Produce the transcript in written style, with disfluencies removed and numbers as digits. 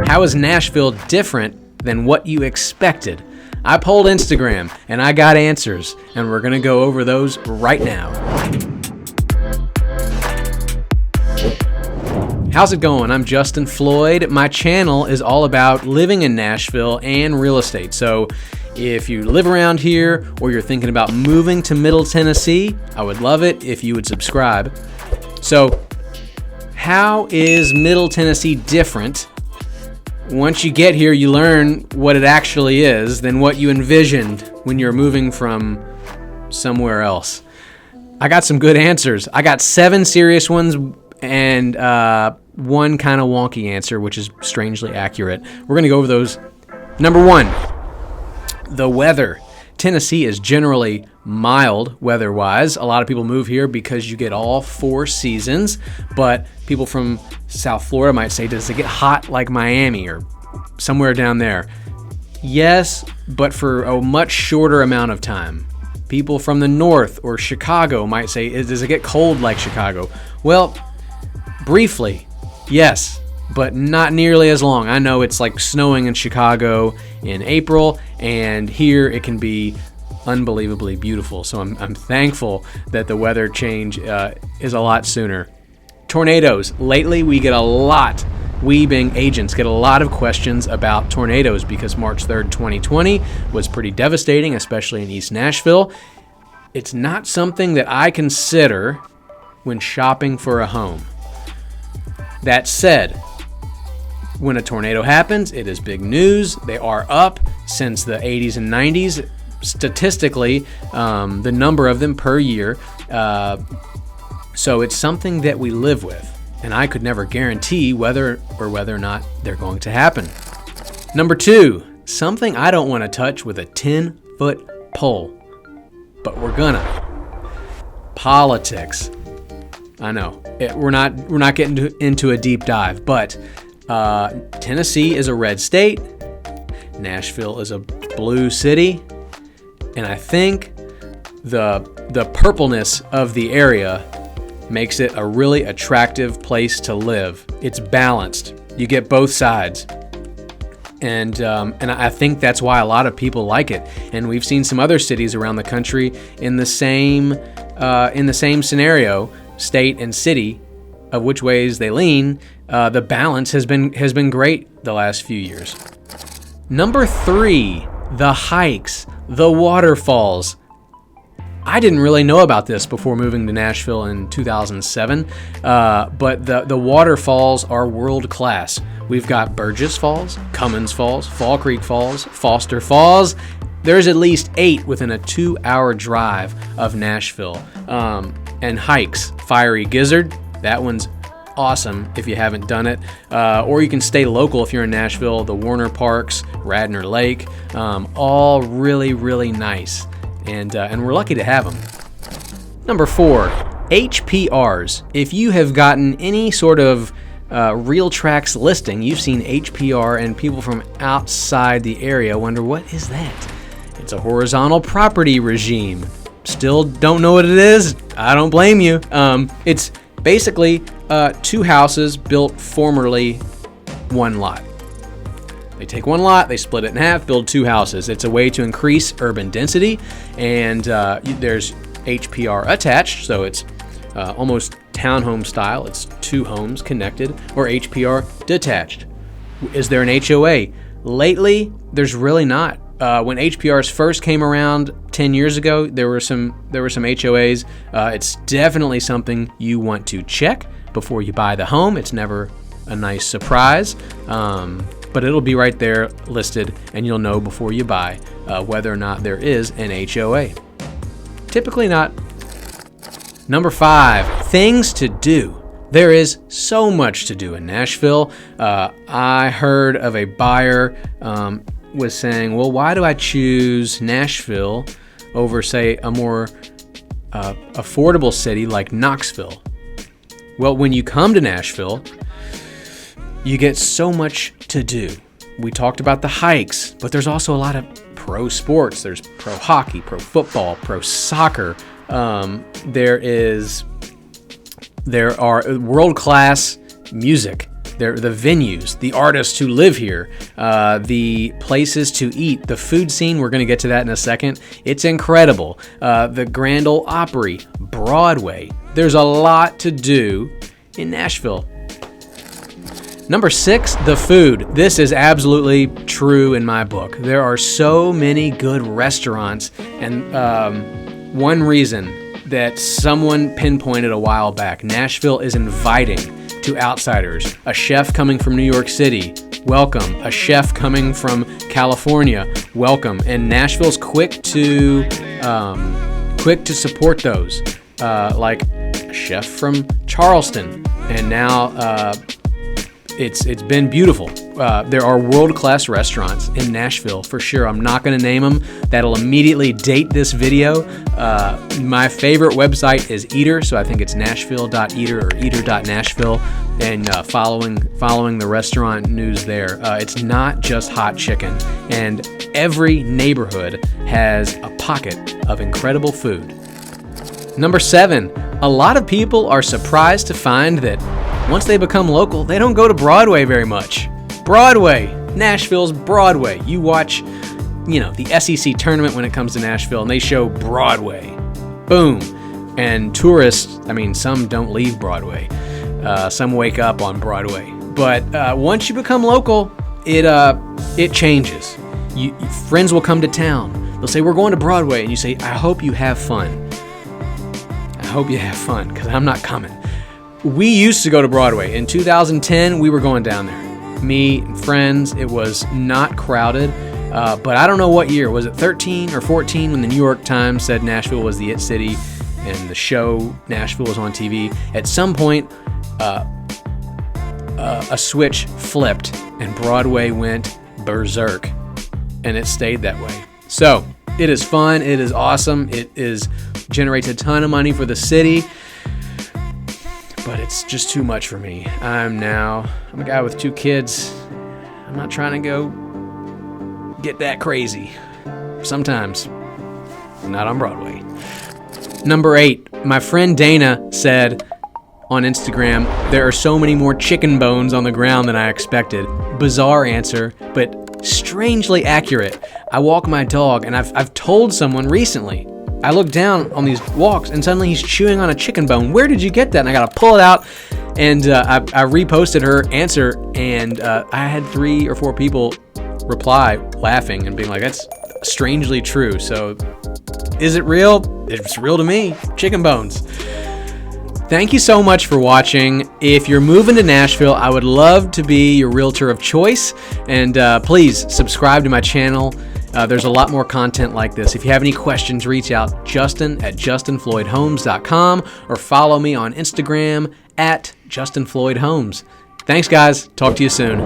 How is Nashville different than what you expected? I polled Instagram and I got answers, and we're going to go over those right now. How's it going? I'm Justin Floyd. My channel is all about living in Nashville and real estate. So if you live around here or you're thinking about moving to Middle Tennessee, I would love it if you would subscribe. So how is Middle Tennessee different? Once you get here, you learn what it actually is than what you envisioned when you're moving from somewhere else. I got some good answers. I got 7 serious ones and one kind of wonky answer, which is strangely accurate. We're going to go over those. Number 1, the weather. Tennessee is generally mild weather-wise. A lot of people move here because you get all 4 seasons, but people from South Florida might say, does it get hot like Miami or somewhere down there? Yes, but for a much shorter amount of time. People from the north or Chicago might say, does it get cold like Chicago? Well, briefly, yes, but not nearly as long. I know it's like snowing in Chicago in April, and here it can be unbelievably beautiful. So I'm thankful that the weather change is a lot sooner. Tornadoes. Lately, we being agents get a lot of questions about tornadoes because March 3rd, 2020 was pretty devastating, especially in East Nashville. It's not something that I consider when shopping for a home. That said, when a tornado happens, it is big news. They are up since the 80s and 90s. Statistically, the number of them per year. So it's something that we live with, and I could never guarantee whether or not they're going to happen. Number 2, something I don't want to touch with a 10-foot pole, but we're gonna. Politics. I know we're not getting into a deep dive, but Tennessee is a red state. Nashville is a blue city, and I think the purpleness of the area makes it a really attractive place to live. It's balanced. You get both sides, and I think that's why a lot of people like it. And we've seen some other cities around the country in the same scenario, state and city, of which ways they lean. The balance has been great the last few years. Number 3, the hikes, the waterfalls. I didn't really know about this before moving to Nashville in 2007, but the waterfalls are world class. We've got Burgess Falls, Cummins Falls, Fall Creek Falls, Foster Falls. There's at least 8 within a 2-hour drive of Nashville. And hikes, Fiery Gizzard, that one's awesome if you haven't done it. Or you can stay local if you're in Nashville. The Warner Parks, Radnor Lake, all really, really nice. And we're lucky to have them. Number 4, HPRs. If you have gotten any sort of RealTracs listing, you've seen HPR, and people from outside the area wonder, what is that? It's a horizontal property regime. Still don't know what it is? I don't blame you. It's basically 2 houses built formerly 1 lot. They take 1 lot, they split it in half, build 2 houses. It's a way to increase urban density, and there's HPR attached, so it's almost townhome style. It's 2 homes connected, or HPR detached. Is there an HOA? Lately, there's really not. When HPRs first came around 10 years ago, there were some HOAs. It's definitely something you want to check before you buy the home. It's never a nice surprise, but it'll be right there listed, and you'll know before you buy whether or not there is an HOA. Typically not. Number 5, things to do. There is so much to do in Nashville. I heard of a buyer was saying, well, why do I choose Nashville over, say, a more affordable city like Knoxville? Well, when you come to Nashville, you get so much to do. We talked about the hikes, but there's also a lot of pro sports. There's pro hockey, pro football, pro soccer. There is There are world-class music. The venues, the artists who live here, the places to eat, the food scene, we're going to get to that in a second. It's incredible. The Grand Ole Opry, Broadway. There's a lot to do in Nashville. Number 6, the food. This is absolutely true in my book. There are so many good restaurants, and one reason that someone pinpointed a while back, Nashville is inviting to outsiders. A chef coming from New York City, welcome. A chef coming from California, welcome. And Nashville's quick to support those, like a chef from Charleston. And now it's been beautiful. There are world-class restaurants in Nashville for sure. I'm not going to name them. That'll immediately date this video. My favorite website is Eater, so I think it's nashville.eater or eater.nashville, and following the restaurant news there. It's not just hot chicken, and every neighborhood has a pocket of incredible food. Number 7, a lot of people are surprised to find that once they become local, they don't go to Broadway very much. Broadway, Nashville's Broadway. You watch, the SEC tournament when it comes to Nashville, and they show Broadway. Boom. And tourists, some don't leave Broadway. Some wake up on Broadway. But once you become local, it changes. Friends will come to town. They'll say, we're going to Broadway. And you say, I hope you have fun. I hope you have fun, because I'm not coming. We used to go to Broadway. In 2010, we were going down there. Me and friends. It was not crowded. But I don't know what year. Was it 13 or 14 when the New York Times said Nashville was the it city and the show Nashville was on TV? At some point, a switch flipped and Broadway went berserk. And it stayed that way. So it is fun. It is awesome. It generates a ton of money for the city. But it's just too much for me. I'm a guy with 2 kids. I'm not trying to go get that crazy. Sometimes. Not on Broadway. Number 8. My friend Dana said on Instagram, there are so many more chicken bones on the ground than I expected. Bizarre answer, but strangely accurate. I walk my dog, and I've told someone recently, I look down on these walks, and suddenly he's chewing on a chicken bone. Where did you get that? And I got to pull it out, and I reposted her answer, and I had 3 or 4 people reply laughing and being like, that's strangely true. So is it real? It's real to me. Chicken bones. Thank you so much for watching. If you're moving to Nashville, I would love to be your realtor of choice, and please subscribe to my channel. There's a lot more content like this. If you have any questions, reach out justin@justinfloydhomes.com or follow me on Instagram @justinfloydhomes. Thanks, guys. Talk to you soon.